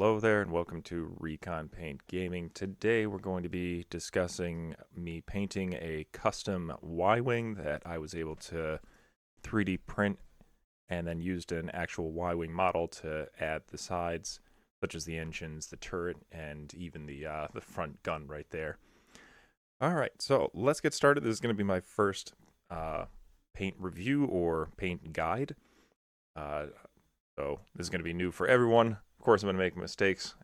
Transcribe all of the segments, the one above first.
Hello there, and welcome to Recon Paint Gaming. Today we're going to be discussing me painting a custom Y-Wing that I was able to 3D print and then used an actual Y-Wing model to add the sides, such as the engines, the turret, and even the front gun right there. All right, so let's get started. This is going to be my first paint review or paint guide. So this is going to be new for everyone. Of course, I'm going to make mistakes,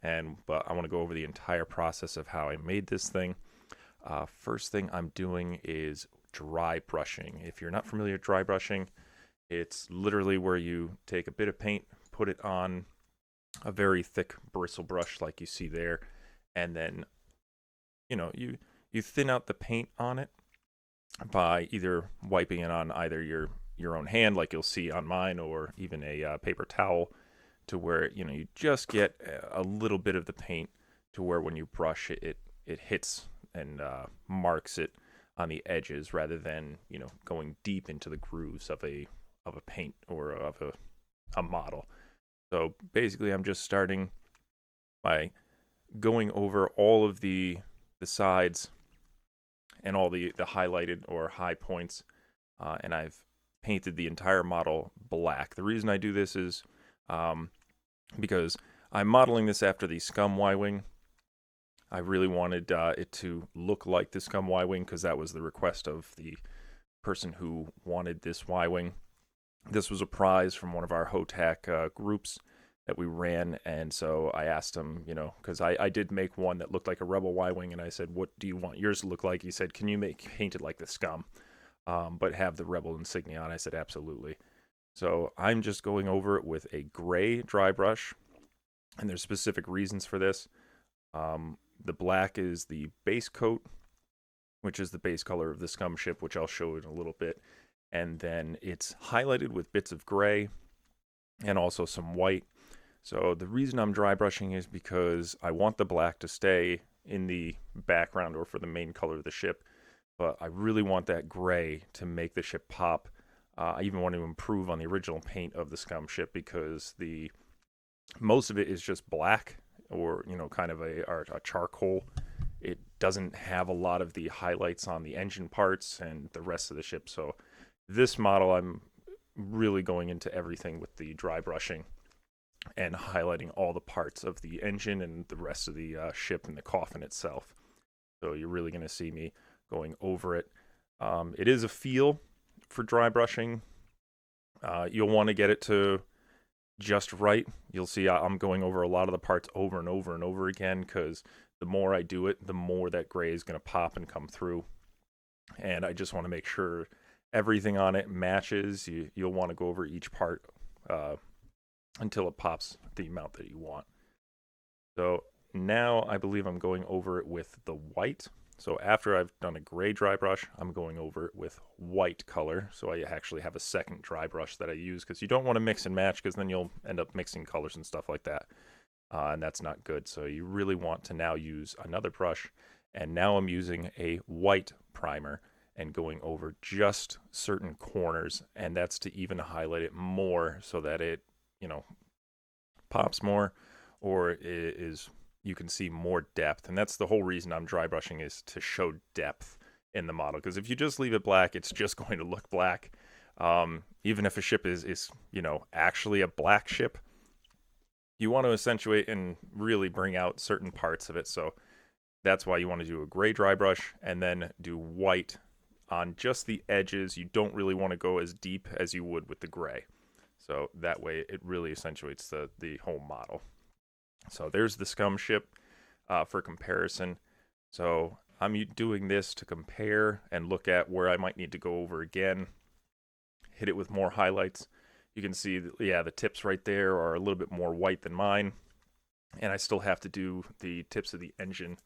but I want to go over the entire process of how I made this thing. First thing I'm doing is dry brushing. If you're not familiar with dry brushing, it's literally where you take a bit of paint, put it on a very thick bristle brush like you see there, and then you thin out the paint on it by either wiping it on either your own hand, like you'll see on mine, or even a paper towel, to where you just get a little bit of the paint to where when you brush it, it hits and marks it on the edges, rather than going deep into the grooves of a paint or of a model. So basically, I'm just starting by going over all of the sides and all the highlighted or high points, and I've painted the entire model black. The reason I do this is because I'm modeling this after the Scum Y-Wing. I really wanted it to look like the Scum Y-Wing because that was the request of the person who wanted this Y-Wing. This was a prize from one of our HOTAC groups that we ran, and so I asked him, because I did make one that looked like a Rebel Y-Wing, and I said, what do you want yours to look like? He said, can you paint it like the Scum, but have the Rebel insignia on? I said, absolutely. So I'm just going over it with a gray dry brush, and there's specific reasons for this. The black is the base coat, which is the base color of the Scum ship, which I'll show in a little bit. And then it's highlighted with bits of gray and also some white. So the reason I'm dry brushing is because I want the black to stay in the background or for the main color of the ship, but I really want that gray to make the ship pop. I even want to improve on the original paint of the Scum ship because most of it is just black, or kind of a charcoal. It doesn't have a lot of the highlights on the engine parts and the rest of the ship. So this model, I'm really going into everything with the dry brushing and highlighting all the parts of the engine and the rest of the ship and the coffin itself. So you're really going to see me going over it. It is a feel for dry brushing. You'll want to get it to just right. You'll see I'm going over a lot of the parts over and over and over again, because the more I do it, the more that gray is going to pop and come through. And I just want to make sure everything on it matches. You'll want to go over each part until it pops the amount that you want. So now I believe I'm going over it with the white. So after I've done a gray dry brush, I'm going over it with white color. So I actually have a second dry brush that I use, because you don't want to mix and match, because then you'll end up mixing colors and stuff like that. And that's not good. So you really want to now use another brush. And now I'm using a white primer and going over just certain corners. And that's to even highlight it more so that it, pops more, or you can see more depth. And that's the whole reason I'm dry brushing, is to show depth in the model. Because if you just leave it black, it's just going to look black. Even if a ship is actually a black ship, you want to accentuate and really bring out certain parts of it. So that's why you want to do a gray dry brush and then do white on just the edges. You don't really want to go as deep as you would with the gray. So that way it really accentuates the whole model. So there's the Scum ship for comparison. So I'm doing this to compare and look at where I might need to go over again, hit it with more highlights. You can see, the tips right there are a little bit more white than mine. And I still have to do the tips of the engine,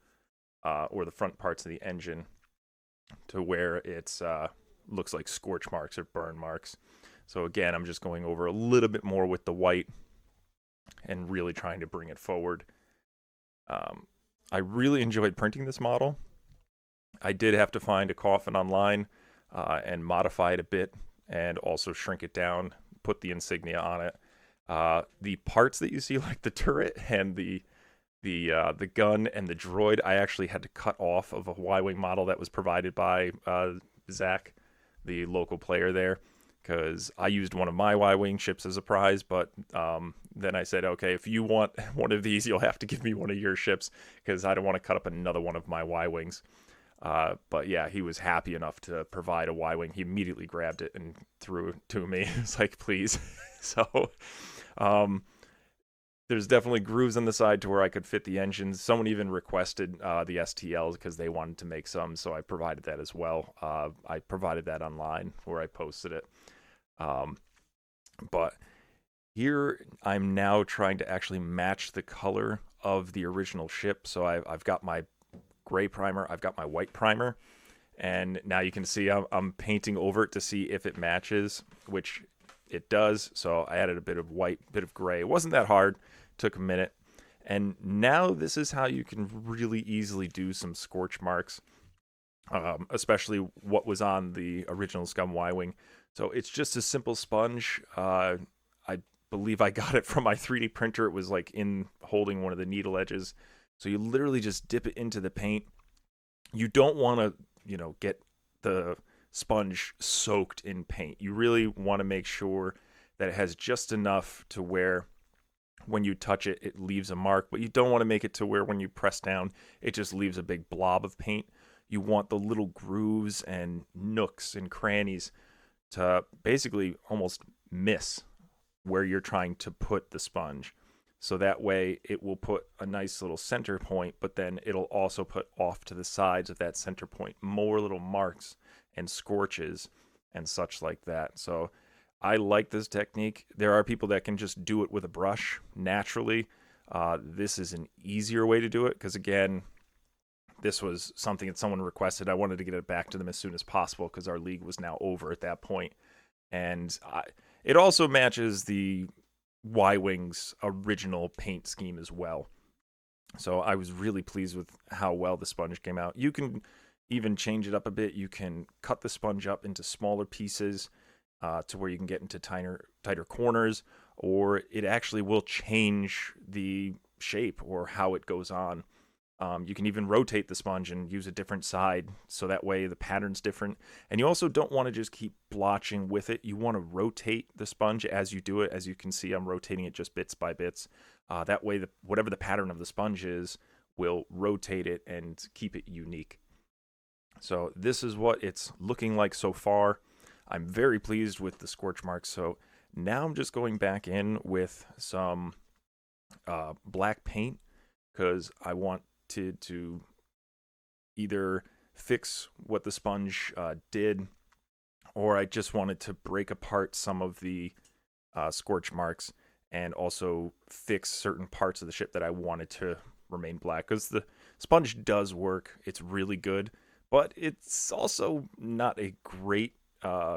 or the front parts of the engine, to where it's looks like scorch marks or burn marks. So again, I'm just going over a little bit more with the white and really trying to bring it forward. I really enjoyed printing this model. I did have to find a coffin online and modify it a bit, and also shrink it down, put the insignia on it. The parts that you see, like the turret and the gun and the droid, I actually had to cut off of a Y-wing model that was provided by Zach, the local player there, because I used one of my Y-wing ships as a prize. But then I said, okay, if you want one of these, you'll have to give me one of your ships because I don't want to cut up another one of my Y-wings. But yeah, he was happy enough to provide a Y-wing. He immediately grabbed it and threw it to me. It's like, please. So, um, there's definitely grooves on the side to where I could fit the engines. Someone even requested the STLs because they wanted to make some, so I provided that as well. I provided that online where I posted it. Um, but here I'm now trying to actually match the color of the original ship. So I've got my gray primer, I've got my white primer, and now you can see I'm painting over it to see if it matches, which it does. So I added a bit of white, bit of gray. It wasn't that hard. Took a minute. And now this is how you can really easily do some scorch marks, especially what was on the original Scum Y-Wing. So it's just a simple sponge. I believe I got it from my 3D printer. It was like in holding one of the needle edges. So you literally just dip it into the paint. You don't want to, get the sponge soaked in paint. You really want to make sure that it has just enough to where when you touch it, it leaves a mark, but you don't want to make it to where when you press down, it just leaves a big blob of paint. You want the little grooves and nooks and crannies to basically almost miss where you're trying to put the sponge. So that way it will put a nice little center point, but then it'll also put off to the sides of that center point more little marks and scorches and such like that. So I like this technique. There are people that can just do it with a brush naturally. This is an easier way to do it because, again, this was something that someone requested. I wanted to get it back to them as soon as possible because our league was now over at that point. And it also matches the Y-Wing's original paint scheme as well. So I was really pleased with how well the sponge came out. You can even change it up a bit. You can cut the sponge up into smaller pieces to where you can get into tighter corners, or it actually will change the shape or how it goes on. You can even rotate the sponge and use a different side, so that way the pattern's different. And you also don't want to just keep blotching with it. You want to rotate the sponge as you do it. As you can see, I'm rotating it just bits by bits. That way, whatever the pattern of the sponge is, will rotate it and keep it unique. So this is what it's looking like so far. I'm very pleased with the scorch marks. So now I'm just going back in with some black paint because I wanted to either fix what the sponge did, or I just wanted to break apart some of the scorch marks and also fix certain parts of the ship that I wanted to remain black, because the sponge does work. It's really good, but it's also not a great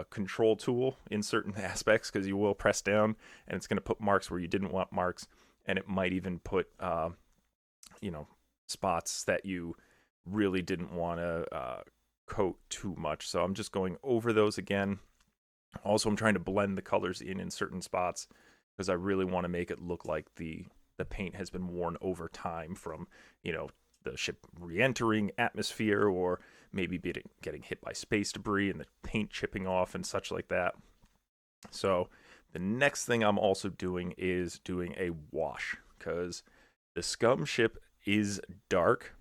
control tool in certain aspects, because you will press down and it's going to put marks where you didn't want marks, and it might even put spots that you really didn't want to coat too much. So I'm just going over those again. Also, I'm trying to blend the colors in certain spots because I really want to make it look like the paint has been worn over time from the ship re-entering atmosphere, or maybe getting hit by space debris and the paint chipping off and such like that. So the next thing I'm also doing is doing a wash, because the Scum ship is dark.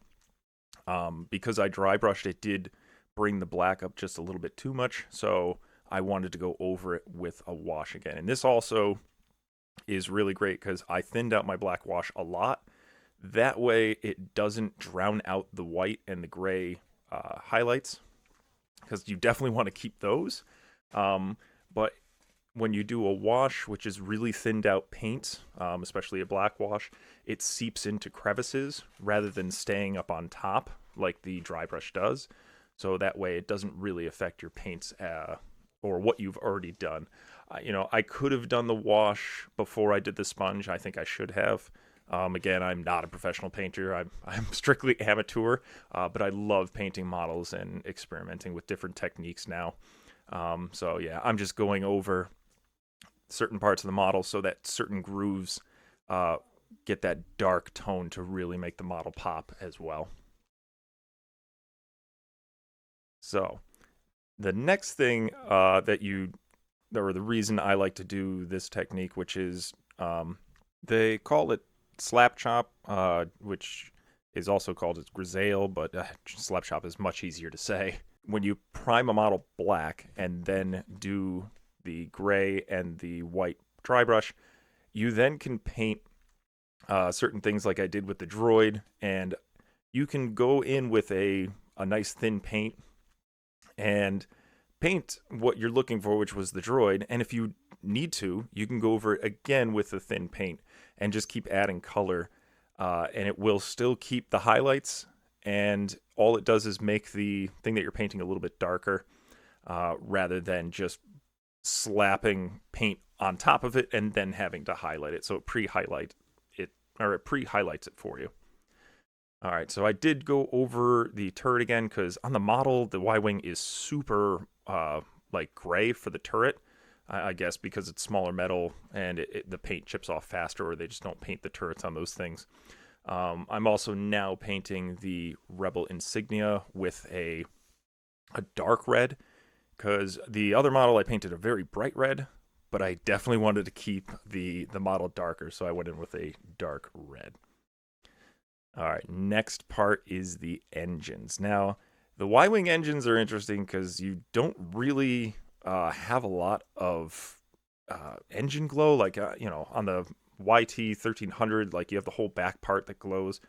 Because I dry brushed, it did bring the black up just a little bit too much, so I wanted to go over it with a wash again. And this also is really great because I thinned out my black wash a lot. That way it doesn't drown out the white and the gray highlights, because you definitely want to keep those. But when you do a wash, which is really thinned out paint, especially a black wash, it seeps into crevices rather than staying up on top like the dry brush does. So that way it doesn't really affect your paints or what you've already done. I could have done the wash before I did the sponge. I think I should have. Again, I'm not a professional painter. I'm strictly amateur, but I love painting models and experimenting with different techniques now. So yeah, I'm just going over certain parts of the model so that certain grooves get that dark tone to really make the model pop as well. So the next thing or the reason I like to do this technique, which is they call it slap chop, which is also called as grisaille, but slap chop is much easier to say. When you prime a model black and then do the gray and the white dry brush, you then can paint certain things like I did with the droid, and you can go in with a nice thin paint and paint what you're looking for, which was the droid. And if you need to, you can go over it again with the thin paint and just keep adding color, and it will still keep the highlights. And all it does is make the thing that you're painting a little bit darker, rather than just slapping paint on top of it and then having to highlight it. So it pre-highlights it for you. All right, so I did go over the turret again because on the model, the Y-wing is super like gray for the turret. I guess because it's smaller metal and the paint chips off faster, or they just don't paint the turrets on those things. I'm also now painting the Rebel insignia with a dark red, because the other model I painted a very bright red, but I definitely wanted to keep the model darker, so I went in with a dark red. All right, next part is the engines. Now, the Y-wing engines are interesting because you don't really have a lot of engine glow. Like, on the YT 1300, like you have the whole back part that glows.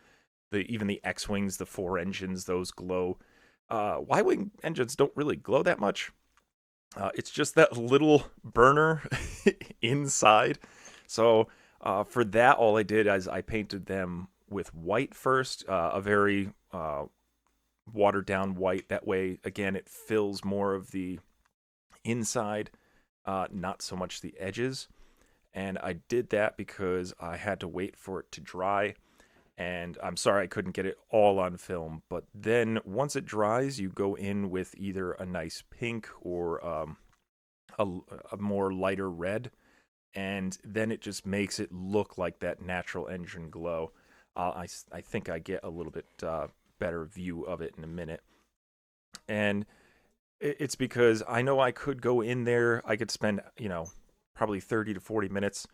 Even the X-wings, the 4 engines, those glow. Y-wing engines don't really glow that much. It's just that little burner inside. So for that, all I did is I painted them with white first, a very watered down white. That way, again, it fills more of the inside, not so much the edges. And I did that because I had to wait for it to dry. And I'm sorry I couldn't get it all on film. But then once it dries, you go in with either a nice pink or a more lighter red. And then it just makes it look like that natural engine glow. I think I get a little bit better view of it in a minute. And it's because I know I could go in there. I could spend, probably 30 to 40 minutes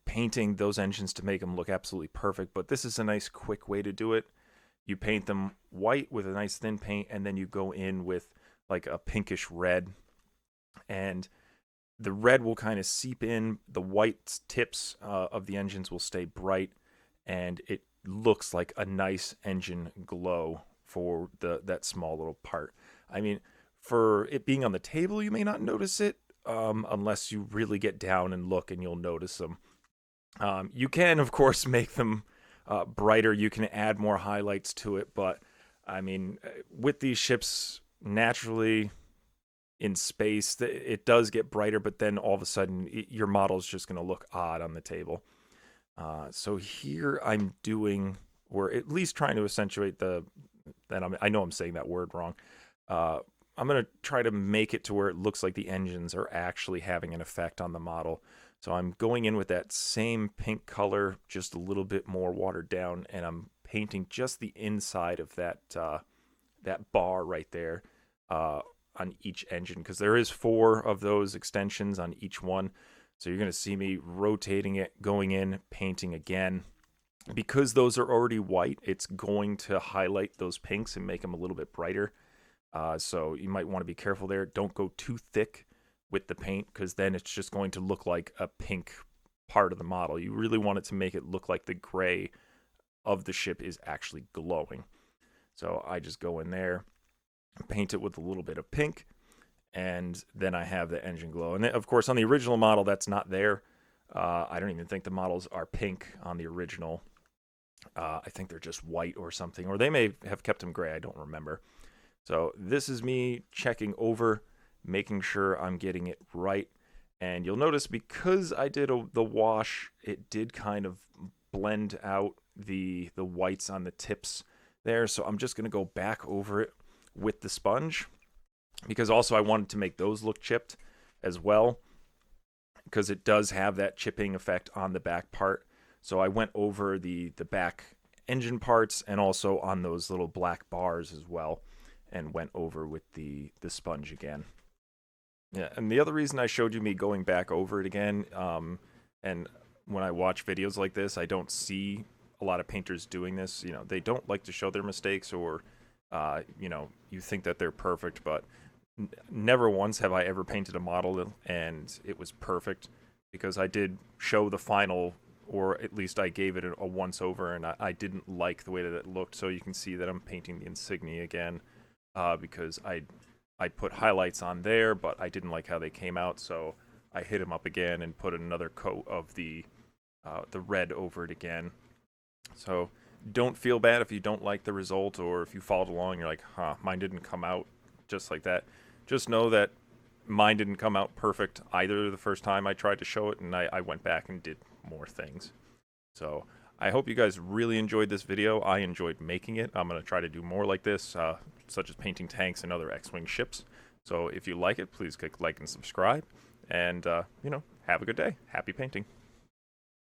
painting those engines to make them look absolutely perfect. But this is a nice quick way to do it. You paint them white with a nice thin paint, and then you go in with like a pinkish red. And the red will kind of seep in. The white tips of the engines will stay bright, and it looks like a nice engine glow for that small little part. I mean, for it being on the table, you may not notice it unless you really get down and look, and you'll notice them. You can, of course, make them brighter. You can add more highlights to it, but I mean, with these ships, naturally in space, it does get brighter, but then all of a sudden, your model is just going to look odd on the table. So here we're at least trying to accentuate I know I'm saying that word wrong. I'm going to try to make it to where it looks like the engines are actually having an effect on the model. So I'm going in with that same pink color, just a little bit more watered down, and I'm painting just the inside of that bar right there on each engine, because there is 4 of those extensions on each one. So you're going to see me rotating it, going in, painting again. Because those are already white, it's going to highlight those pinks and make them a little bit brighter. So you might want to be careful there. Don't go too thick with the paint, because then it's just going to look like a pink part of the model. You really want it to make it look like the gray of the ship is actually glowing. So I just go in there, paint it with a little bit of pink, and then I have the engine glow. And of course, on the original model, that's not there. I don't even think the models are pink on the original. I think they're just white or something, or they may have kept them gray. I don't remember. So this is me checking over, making sure I'm getting it right. And you'll notice because I did the wash, it did kind of blend out the whites on the tips there. So I'm just going to go back over it with the sponge, because also I wanted to make those look chipped as well. because it does have that chipping effect on the back part. So I went over the back engine parts and also on those little black bars as well, and went over with the sponge again. Yeah, and the other reason I showed you me going back over it again, and when I watch videos like this, I don't see a lot of painters doing this. You know, they don't like to show their mistakes, or you know, you think that they're perfect, but never once have I ever painted a model and it was perfect, because I did show the final, or at least I gave it a once over, and I didn't like the way that it looked. So you can see that I'm painting the insignia again, because I put highlights on there, but I didn't like how they came out, so I hit them up again and put another coat of the red over it again. So don't feel bad if you don't like the result, or if you followed along, you're like, huh, mine didn't come out just like that. Just know that mine didn't come out perfect either the first time I tried to show it, and I went back and did more things. So I hope you guys really enjoyed this video. I enjoyed making it. I'm going to try to do more like this, such as painting tanks and other X-Wing ships. So if you like it, please click like and subscribe. And, you know, have a good day. Happy painting.